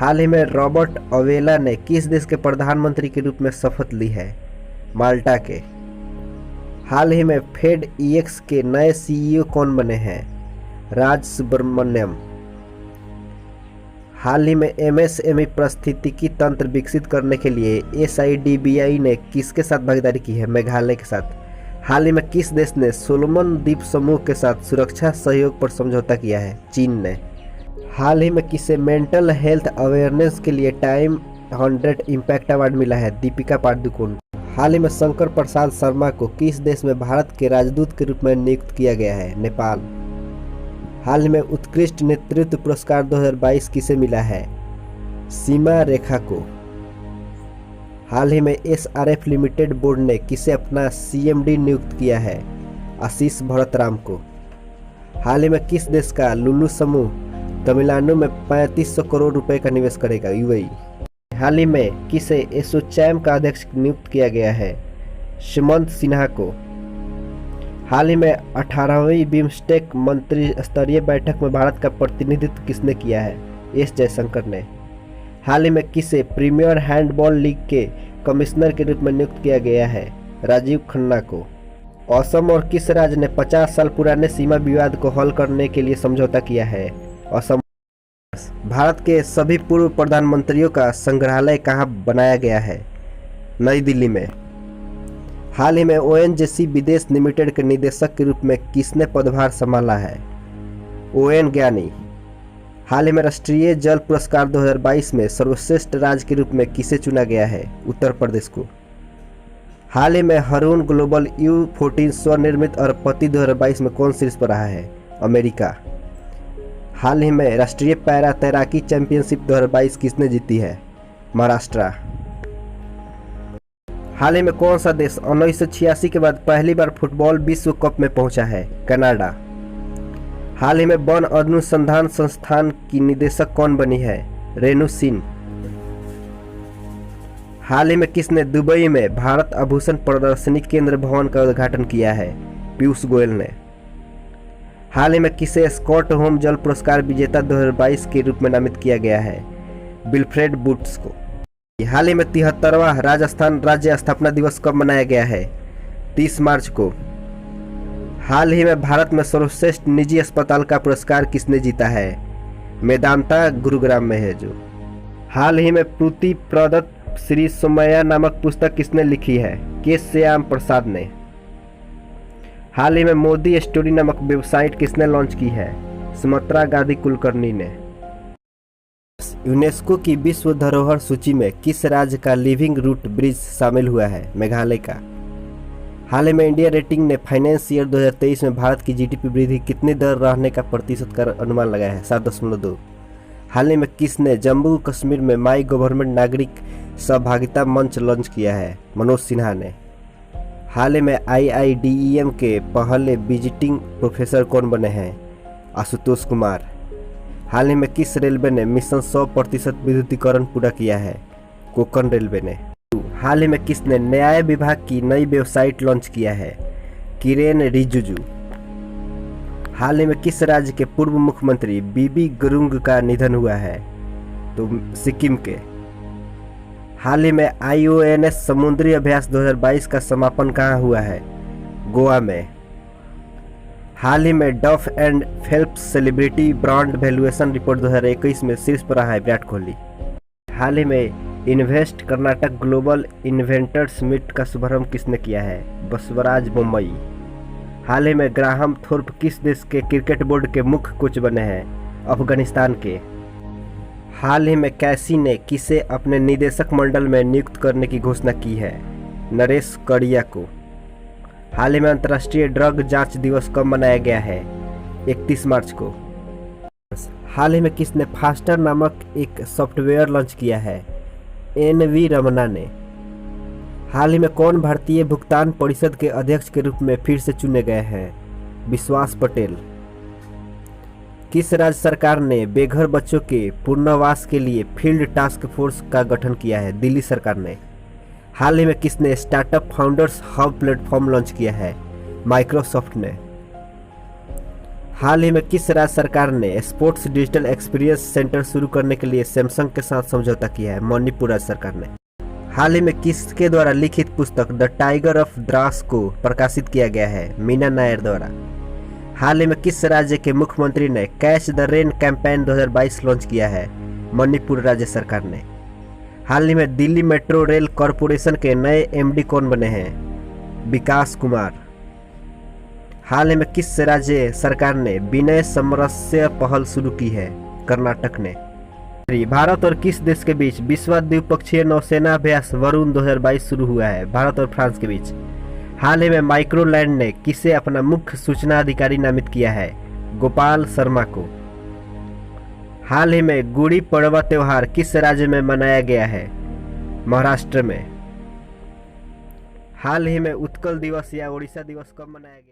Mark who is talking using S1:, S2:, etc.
S1: हाल ही में रॉबर्ट अवेला ने किस देश के प्रधानमंत्री के रूप में शपथ ली है? माल्टा के। हाल ही में फेड ईएक्स के नए सीईओ कौन बने हैं? राज सुब्रमण्यम। हाल ही में एमएसएमई पारिस्थितिकी तंत्र विकसित करने के लिए एसआईडीबीआई ने किसके साथ भागीदारी की है? मेघालय के साथ। हाल ही में किस देश ने सोलोमन द्वीप समूह के साथ सुरक्षा सहयोग पर समझौता किया है? चीन ने। हाल ही में किसे मेंटल हेल्थ अवेयरनेस के लिए टाइम 100 इम्पैक्ट अवार्ड मिला है? दीपिका पादुकोण। हाल ही में शंकर प्रसाद शर्मा को किस देश में भारत के राजदूत के रूप में नियुक्त किया गया है? नेपाल। हाल ही में उत्कृष्ट नेतृत्व पुरस्कार 2022 किसे मिला है? सीमा रेखा को। हाल ही में एसआरएफ लिमिटेड बोर्ड ने किसे अपना सीएमडी नियुक्त किया है? आशीष भरतराम को। हाल ही में किस देश का लुलु समूह तमिलनाडु में 3500 करोड़ रुपए का निवेश करेगा? यूएई। हाल ही में किसे एसोचैम का अध्यक्ष नियुक्त किया गया है? सुमंत सिन्हा को। हाल ही में 18वीं बिम्स्टेक मंत्री स्तरीय बैठक में भारत का प्रतिनिधित्व किसने किया है? एस जयशंकर ने। हाल ही में किसे प्रीमियर हैंडबॉल लीग के कमिश्नर के रूप में नियुक्त किया गया है? राजीव खन्ना को। असम और किस राज्य ने 50 साल पुराने सीमा विवाद को हल करने के लिए समझौता किया है? असम। भारत के सभी पूर्व प्रधानमंत्रियों का संग्रहालय कहाँ बनाया गया है? नई दिल्ली में। हाल ही में ओएनजीसी विदेश लिमिटेड के निदेशक के रूप में किसने पदभार संभाला है? ओएन ज्ञानी। हाल ही में राष्ट्रीय जल पुरस्कार 2022 में सर्वश्रेष्ठ राज्य के रूप में किसे चुना गया है? उत्तर प्रदेश को। हाल ही में हरून ग्लोबल U14 स्वनिर्मित अरबपति 2022 में कौन शीर्ष पर रहा है? अमेरिका। हाल ही में राष्ट्रीय पैरा तैराकी चैंपियनशिप 2022 किसने जीती है? महाराष्ट्र। हाल ही में कौन सा देश 1986 के बाद पहली बार फुटबॉल विश्व कप में पहुंचा है? कनाडा। हाल ही में वन अनुसंधान संस्थान की निदेशक कौन बनी है? रेणु सिंह। हाल ही में किसने दुबई में भारत आभूषण प्रदर्शनी केंद्र भवन का उद्घाटन किया है? पीयूष गोयल ने। हाल ही में किसे स्कॉट होम जल पुरस्कार विजेता 2022 के रूप में नामित किया गया है? विल्फ्रेड बुट्स को। हाल ही में 73वां राजस्थान राज्य स्थापना दिवस कब मनाया गया है? 30 मार्च को। हाल ही में भारत में सर्वश्रेष्ठ निजी अस्पताल का पुरस्कार किसने जीता है? मेदांता गुरुग्राम में है जो। हाल ही में प्रीति प्रदत्त श्री सोमैया नामक पुस्तक किसने लिखी है? के श्याम प्रसाद ने। हाल ही में मोदी स्टोरी नामक वेबसाइट किसने लॉन्च की है? सुमित्रा गांधी कुलकर्णी ने। यूनेस्को की विश्व धरोहर सूची में किस राज्य का लिविंग रूट ब्रिज शामिल हुआ है? मेघालय का। हाल ही में इंडिया रेटिंग ने फाइनेंस ईयर 2023 में भारत की जीडीपी वृद्धि कितनी दर रहने का प्रतिशत का अनुमान लगाया है? 7.2। हाल ही में किसने जम्मू कश्मीर में माई गवर्नमेंट नागरिक सहभागिता मंच लॉन्च किया है? मनोज सिन्हा ने। हाल ही में IIDEM के पहले विजिटिंग प्रोफेसर कौन बने हैं? आशुतोष कुमार। हाल ही में किस रेलवे ने मिशन 100% विद्युतीकरण पूरा किया है? कोंकण रेलवे ने। हाल ही में किसने न्याय विभाग की नई वेबसाइट लॉन्च किया है? किरेन रिजिजू। हाल ही में किस राज्य के पूर्व मुख्यमंत्री बीबी गुरुंग का निधन हुआ है? तो सिक्किम के। हाल ही में IONS समुद्री अभ्यास 2022 का समापन कहाँ हुआ है? गोवा में। हाल ही में डफ and Phelps celebrity brand valuation report 2021 में शीर्ष पर रहा है विराट कोहली। हाल ही में invest Karnataka global investors meet का शुभारंभ किसने किया है? बसवराज मुंबई। हाल ही में ग्राहम थोर्प किस देश के क्रिकेट बोर्ड के मुख्य कोच बने हैं? अफगानिस्तान के। हाल ही में कैसी ने किसे अपने निदेशक मंडल में नियुक्त करने की घोषणा की है? नरेश कड़िया को। हाल ही में अंतर्राष्ट्रीय ड्रग जांच दिवस कब मनाया गया है? 31 मार्च को। हाल ही में किसने फास्टर नामक एक सॉफ्टवेयर लॉन्च किया है? NV रमना ने। हाल ही में कौन भारतीय भुगतान परिषद के अध्यक्ष के रूप में फिर से चुने गए हैं? विश्वास पटेल। किस राज्य सरकार ने बेघर बच्चों के पुनर्वास के लिए फील्ड टास्क फोर्स का गठन किया है? दिल्ली सरकार ने। हाल ही में किसने startup founders hub platform launch किया है? माइक्रोसॉफ्ट ने। हाल ही में किस राज्य सरकार ने स्पोर्ट्स डिजिटल एक्सपीरियंस सेंटर शुरू करने के लिए सैमसंग के साथ समझौता किया है? मणिपुर राज्य सरकार ने। हाल ही में किसके द्वारा लिखित पुस्तक द टाइगर ऑफ द्रास को प्रकाशित किया गया है? मीना नायर द्वारा। हाल ही में किस राज्य के मुख्यमंत्री ने catch the rain campaign 2022 launch किया है? मणिपुर राज्य सरकार ने। हाल ही में दिल्ली मेट्रो रेल कॉरपोरेशन के नए एमडी कौन बने हैं? विकास कुमार। हाल ही में किस राज्य सरकार ने विनय समरस्य पहल शुरू की है? कर्नाटक ने। भारत और किस देश के बीच विश्व द्विपक्षीय नौसेना अभ्यास वरुण 2022 शुरू हुआ है? भारत और फ्रांस के बीच। हाल ही में माइक्रोलैंड ने किसे अपना मुख्य सूचना अधिकारी नामित किया है? गोपाल शर्मा को। हाल ही में गुड़ी पड़वा त्योहार किस राज्य में मनाया गया है? महाराष्ट्र में। हाल ही में उत्कल दिवस या ओडिशा दिवस कब मनाया गया?